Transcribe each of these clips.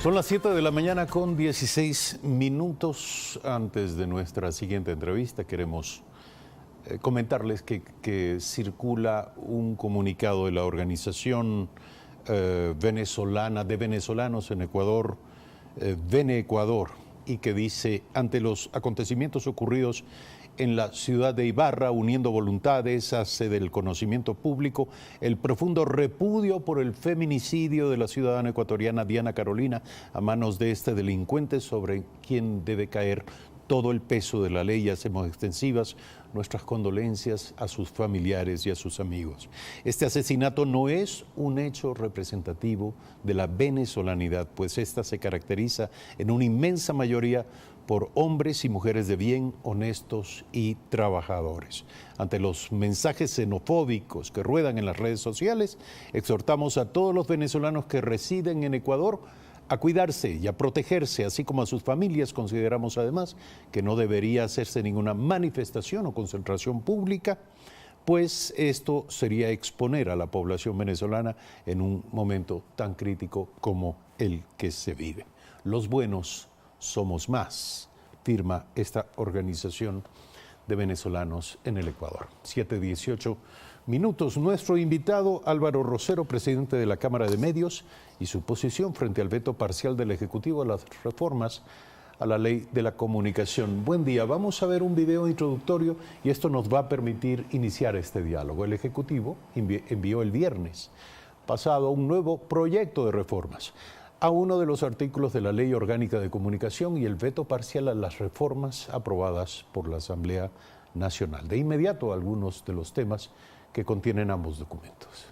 Son las 7 de la mañana con 16 minutos. Antes de nuestra siguiente entrevista queremos comentarles que circula un comunicado de la organización venezolana de venezolanos en Ecuador, Venecuador, y que dice: ante los acontecimientos ocurridos en la ciudad de Ibarra, uniendo voluntades, hace del conocimiento público el profundo repudio por el feminicidio de la ciudadana ecuatoriana Diana Carolina a manos de este delincuente, sobre quien debe caer todo el peso de la ley, y hacemos extensivas nuestras condolencias a sus familiares y a sus amigos. Este asesinato no es un hecho representativo de la venezolanidad, pues esta se caracteriza en una inmensa mayoría por hombres y mujeres de bien, honestos y trabajadores. Ante los mensajes xenofóbicos que ruedan en las redes sociales, exhortamos a todos los venezolanos que residen en Ecuador a cuidarse y a protegerse, así como a sus familias. Consideramos además que no debería hacerse ninguna manifestación o concentración pública, pues esto sería exponer a la población venezolana en un momento tan crítico como el que se vive. Los buenos somos más, firma esta organización de venezolanos en el Ecuador. 7:18 minutos. Nuestro invitado, Álvaro Rosero, presidente de la Cámara de Medios, y su posición frente al veto parcial del Ejecutivo a las reformas a la Ley de la Comunicación. Buen día. Vamos a ver un video introductorio y esto nos va a permitir iniciar este diálogo. El Ejecutivo envió el viernes pasado un nuevo proyecto de reformas a uno de los artículos de la Ley Orgánica de Comunicación y el veto parcial a las reformas aprobadas por la Asamblea Nacional. De inmediato, algunos de los temas que contienen ambos documentos.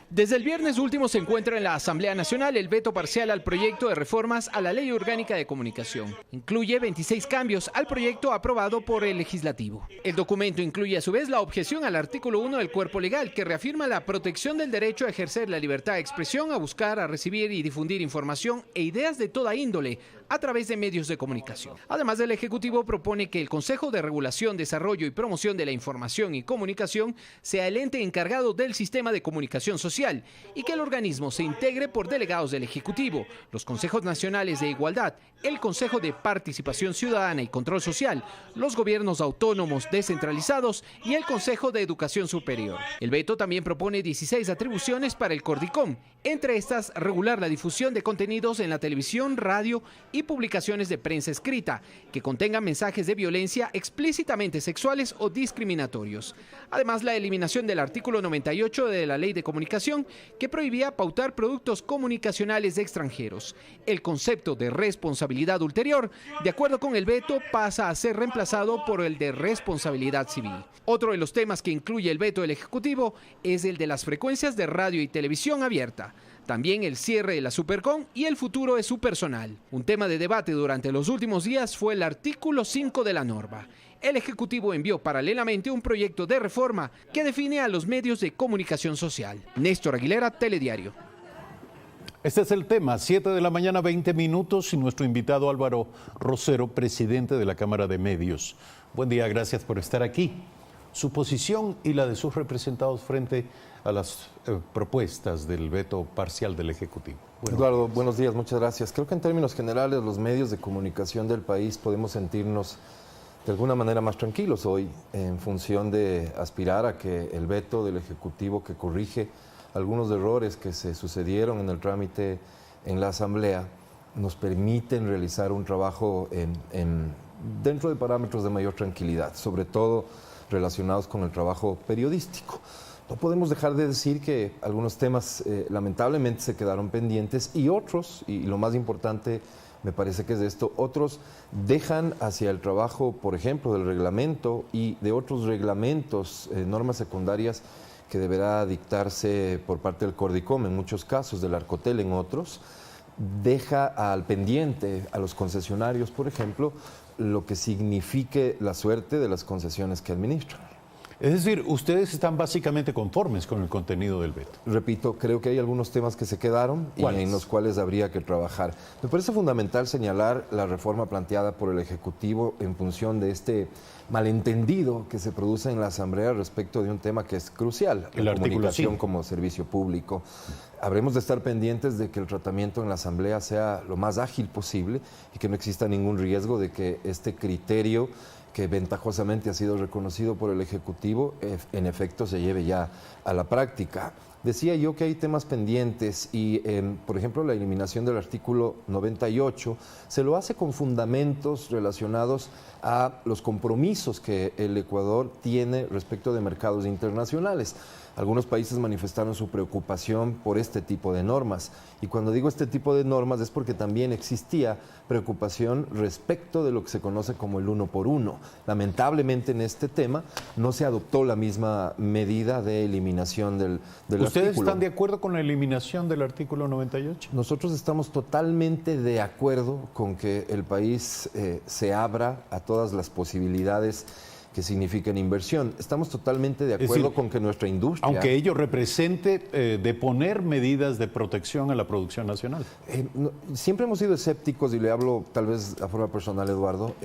Desde el viernes último se encuentra en la Asamblea Nacional el veto parcial al proyecto de reformas a la Ley Orgánica de Comunicación. Incluye 26 cambios al proyecto aprobado por el Legislativo. El documento incluye a su vez la objeción al artículo 1 del cuerpo legal, que reafirma la protección del derecho a ejercer la libertad de expresión, a buscar, a recibir y difundir información e ideas de toda índole a través de medios de comunicación. Además, el Ejecutivo propone que el Consejo de Regulación, Desarrollo y Promoción de la Información y Comunicación sea el ente encargado del sistema de comunicación social y que el organismo se integre por delegados del Ejecutivo, los Consejos Nacionales de Igualdad, el Consejo de Participación Ciudadana y Control Social, los gobiernos autónomos descentralizados y el Consejo de Educación Superior. El veto también propone 16 atribuciones para el Cordicom, entre estas regular la difusión de contenidos en la televisión, radio y publicaciones de prensa escrita que contengan mensajes de violencia explícitamente sexuales o discriminatorios. Además, la eliminación del artículo 98 de la Ley de Comunicación, que prohibía pautar productos comunicacionales de extranjeros. El concepto de responsabilidad ulterior, de acuerdo con el veto, pasa a ser reemplazado por el de responsabilidad civil. Otro de los temas que incluye el veto del Ejecutivo es el de las frecuencias de radio y televisión abierta. También el cierre de la Supercom y el futuro de su personal. Un tema de debate durante los últimos días fue el artículo 5 de la norma. El Ejecutivo envió paralelamente un proyecto de reforma que define a los medios de comunicación social. Néstor Aguilera, Telediario. Este es el tema, 7 de la mañana, 20 minutos, y nuestro invitado Álvaro Rosero, presidente de la Cámara de Medios. Buen día, gracias por estar aquí. Su posición y la de sus representados frente a las propuestas del veto parcial del Ejecutivo. Eduardo, buenos días, muchas gracias. Creo que en términos generales los medios de comunicación del país podemos sentirnos de alguna manera más tranquilos hoy en función de aspirar a que el veto del Ejecutivo, que corrige algunos errores que se sucedieron en el trámite en la Asamblea, nos permiten realizar un trabajo dentro de parámetros de mayor tranquilidad, sobre todo relacionados con el trabajo periodístico. No podemos dejar de decir que algunos temas lamentablemente se quedaron pendientes y otros, y lo más importante me parece que es esto, otros dejan hacia el trabajo, por ejemplo, del reglamento y de otros reglamentos, normas secundarias que deberá dictarse por parte del Cordicom, en muchos casos, del Arcotel en otros, deja al pendiente a los concesionarios, por ejemplo, lo que signifique la suerte de las concesiones que administran. Es decir, ustedes están básicamente conformes con el contenido del veto. Repito, creo que hay algunos temas que se quedaron y en los cuales habría que trabajar. Me parece fundamental señalar la reforma planteada por el Ejecutivo en función de este malentendido que se produce en la Asamblea respecto de un tema que es crucial, la comunicación como servicio público. Habremos de estar pendientes de que el tratamiento en la Asamblea sea lo más ágil posible y que no exista ningún riesgo de que este criterio, que ventajosamente ha sido reconocido por el Ejecutivo, en efecto se lleve ya a la práctica. Decía yo que hay temas pendientes y, por ejemplo, la eliminación del artículo 98 se lo hace con fundamentos relacionados a los compromisos que el Ecuador tiene respecto de mercados internacionales. Algunos países manifestaron su preocupación por este tipo de normas. Y cuando digo este tipo de normas es porque también existía preocupación respecto de lo que se conoce como el 1 por 1. Lamentablemente en este tema no se adoptó la misma medida de eliminación del ¿Ustedes artículo. están de acuerdo con la eliminación del artículo 98? Nosotros estamos totalmente de acuerdo con que el país se abra a todas las posibilidades que significan inversión. Estamos totalmente de acuerdo con que nuestra industria... Aunque ello represente de poner medidas de protección a la producción nacional. Siempre hemos sido escépticos, y le hablo tal vez a forma personal, Eduardo,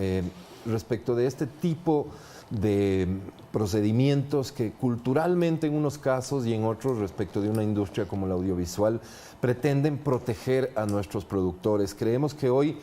respecto de este tipo de procedimientos que culturalmente en unos casos y en otros respecto de una industria como la audiovisual pretenden proteger a nuestros productores. Creemos que hoy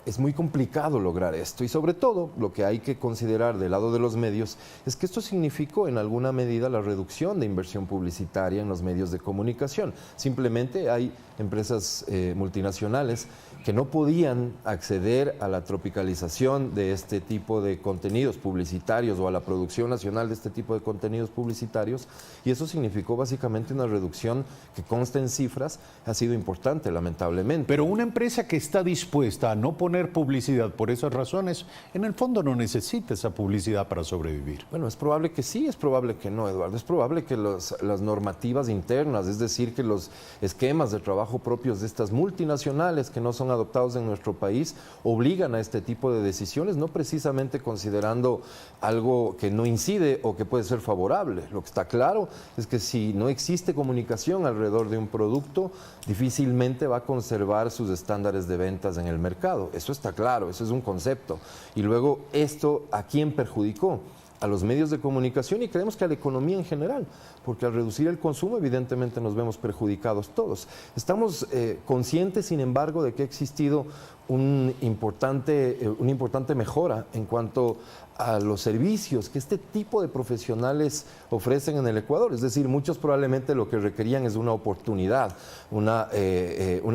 es muy complicado lograr esto y sobre todo lo que hay que considerar del lado de los medios es que esto significó en alguna medida la reducción de inversión publicitaria en los medios de comunicación. Simplemente hay empresas multinacionales que no podían acceder a la tropicalización de este tipo de contenidos publicitarios o a la producción nacional de este tipo de contenidos publicitarios y eso significó básicamente una reducción que consta en cifras, ha sido importante lamentablemente. Pero una empresa que está dispuesta a no poner publicidad por esas razones, en el fondo no necesita esa publicidad para sobrevivir. Bueno, es probable que sí, es probable que no, Eduardo. Es probable que las normativas internas, es decir, que los esquemas de trabajo propios de estas multinacionales que no son adoptados en nuestro país obligan a este tipo de decisiones, no precisamente considerando algo que no incide o que puede ser favorable. Lo que está claro es que si no existe comunicación alrededor de un producto, difícilmente va a conservar sus estándares de ventas en el mercado. Eso está claro, eso es un concepto. Y luego, ¿esto a quién perjudicó? A los medios de comunicación y creemos que a la economía en general, porque al reducir el consumo evidentemente nos vemos perjudicados todos. Estamos conscientes, sin embargo, de que ha existido una importante mejora en cuanto a los servicios que este tipo de profesionales ofrecen en el Ecuador. Es decir, muchos probablemente lo que requerían es una oportunidad, una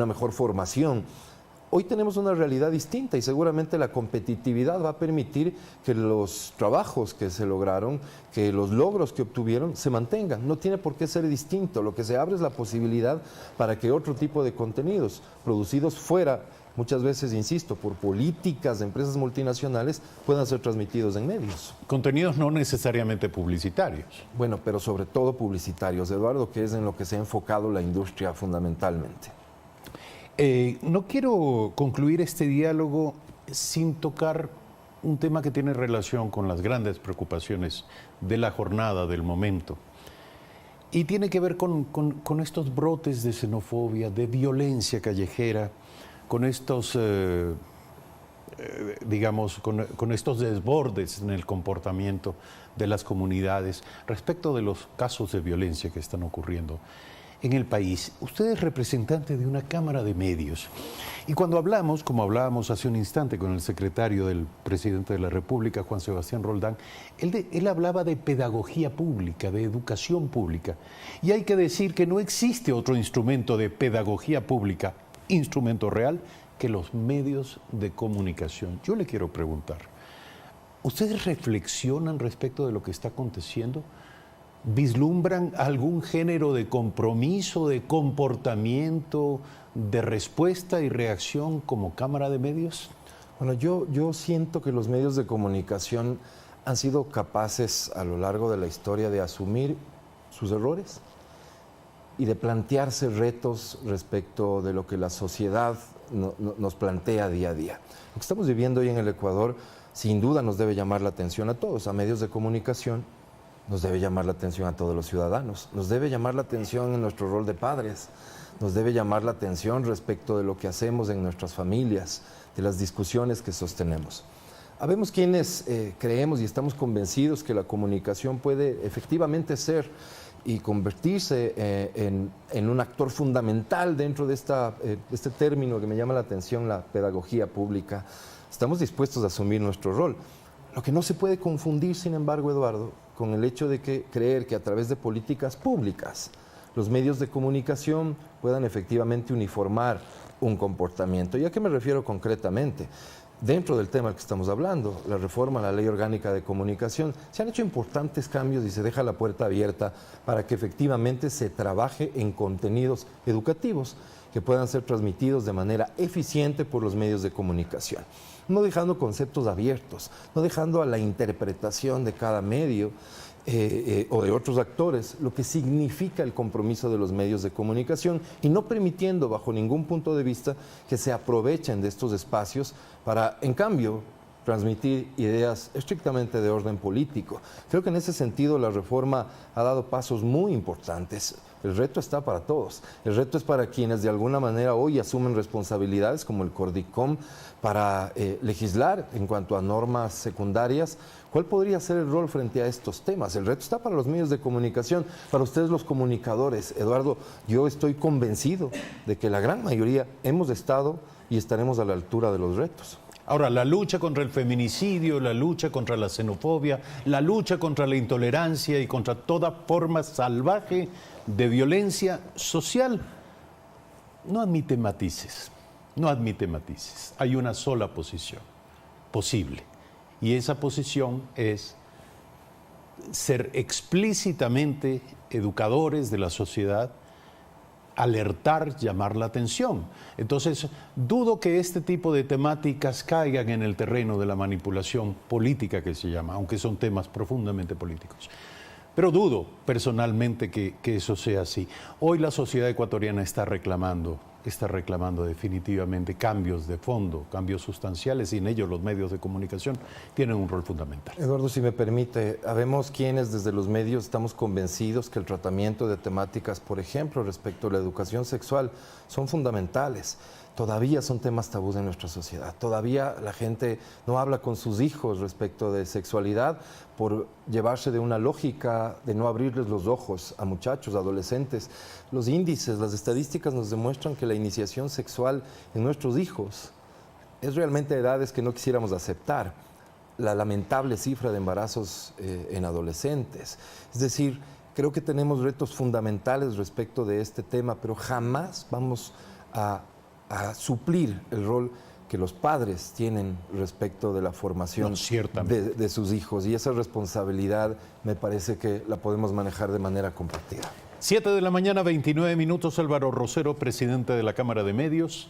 mejor formación. Hoy tenemos una realidad distinta y seguramente la competitividad va a permitir que los trabajos que se lograron, que los logros que obtuvieron se mantengan. No tiene por qué ser distinto. Lo que se abre es la posibilidad para que otro tipo de contenidos producidos fuera, muchas veces, insisto, por políticas de empresas multinacionales, puedan ser transmitidos en medios. Contenidos no necesariamente publicitarios. Bueno, pero sobre todo publicitarios, Eduardo, que es en lo que se ha enfocado la industria fundamentalmente. No quiero concluir este diálogo sin tocar un tema que tiene relación con las grandes preocupaciones de la jornada, del momento. Y tiene que ver con estos brotes de xenofobia, de violencia callejera, con estos, con estos desbordes en el comportamiento de las comunidades respecto de los casos de violencia que están ocurriendo en el país. Usted es representante de una Cámara de Medios y cuando hablamos, como hablábamos hace un instante con el secretario del presidente de la República, Juan Sebastián Roldán, él hablaba de pedagogía pública, de educación pública, y hay que decir que no existe otro instrumento de pedagogía pública, instrumento real, que los medios de comunicación. Yo le quiero preguntar, ¿ustedes reflexionan respecto de lo que está aconteciendo? ¿Vislumbran algún género de compromiso, de comportamiento, de respuesta y reacción como Cámara de Medios? Bueno, yo siento que los medios de comunicación han sido capaces a lo largo de la historia de asumir sus errores y de plantearse retos respecto de lo que la sociedad nos plantea día a día. Lo que estamos viviendo hoy en el Ecuador sin duda nos debe llamar la atención a todos, a medios de comunicación, nos debe llamar la atención a todos los ciudadanos, nos debe llamar la atención en nuestro rol de padres, nos debe llamar la atención respecto de lo que hacemos en nuestras familias, de las discusiones que sostenemos. Habemos quienes creemos y estamos convencidos que la comunicación puede efectivamente ser y convertirse en un actor fundamental dentro de este término que me llama la atención, la pedagogía pública. Estamos dispuestos a asumir nuestro rol. Lo que no se puede confundir, sin embargo, Eduardo, con el hecho de creer que a través de políticas públicas los medios de comunicación puedan efectivamente uniformar un comportamiento. ¿Y a qué me refiero concretamente? Dentro del tema que estamos hablando, la reforma a la Ley Orgánica de Comunicación, se han hecho importantes cambios y se deja la puerta abierta para que efectivamente se trabaje en contenidos educativos que puedan ser transmitidos de manera eficiente por los medios de comunicación. No dejando conceptos abiertos, no dejando a la interpretación de cada medio o de otros actores lo que significa el compromiso de los medios de comunicación y no permitiendo bajo ningún punto de vista que se aprovechen de estos espacios para, en cambio, transmitir ideas estrictamente de orden político. Creo que en ese sentido la reforma ha dado pasos muy importantes. El reto está para todos. El reto es para quienes de alguna manera hoy asumen responsabilidades como el Cordicom para legislar en cuanto a normas secundarias. ¿Cuál podría ser el rol frente a estos temas? El reto está para los medios de comunicación, para ustedes los comunicadores. Eduardo, yo estoy convencido de que la gran mayoría hemos estado y estaremos a la altura de los retos. Ahora, la lucha contra el feminicidio, la lucha contra la xenofobia, la lucha contra la intolerancia y contra toda forma salvaje de violencia social no admite matices, no admite matices. Hay una sola posición posible y esa posición es ser explícitamente educadores de la sociedad, alertar, llamar la atención. Entonces, dudo que este tipo de temáticas caigan en el terreno de la manipulación política que se llama, aunque son temas profundamente políticos. Pero dudo personalmente que eso sea así. Hoy la sociedad ecuatoriana está reclamando definitivamente cambios de fondo, cambios sustanciales, y en ellos los medios de comunicación tienen un rol fundamental. Eduardo, si me permite, habemos quienes desde los medios estamos convencidos que el tratamiento de temáticas, por ejemplo, respecto a la educación sexual, son fundamentales. Todavía son temas tabús en nuestra sociedad. Todavía la gente no habla con sus hijos respecto de sexualidad por llevarse de una lógica de no abrirles los ojos a muchachos, adolescentes. Los índices, las estadísticas nos demuestran que la iniciación sexual en nuestros hijos es realmente a edades que no quisiéramos aceptar. La lamentable cifra de embarazos en adolescentes. Es decir, creo que tenemos retos fundamentales respecto de este tema, pero jamás vamos a suplir el rol que los padres tienen respecto de la formación de sus hijos. Y esa responsabilidad me parece que la podemos manejar de manera compartida. 7 de la mañana, 29 minutos. Álvaro Rosero, presidente de la Cámara de Medios.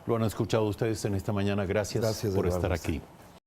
Lo han escuchado ustedes en esta mañana. Gracias por estar aquí.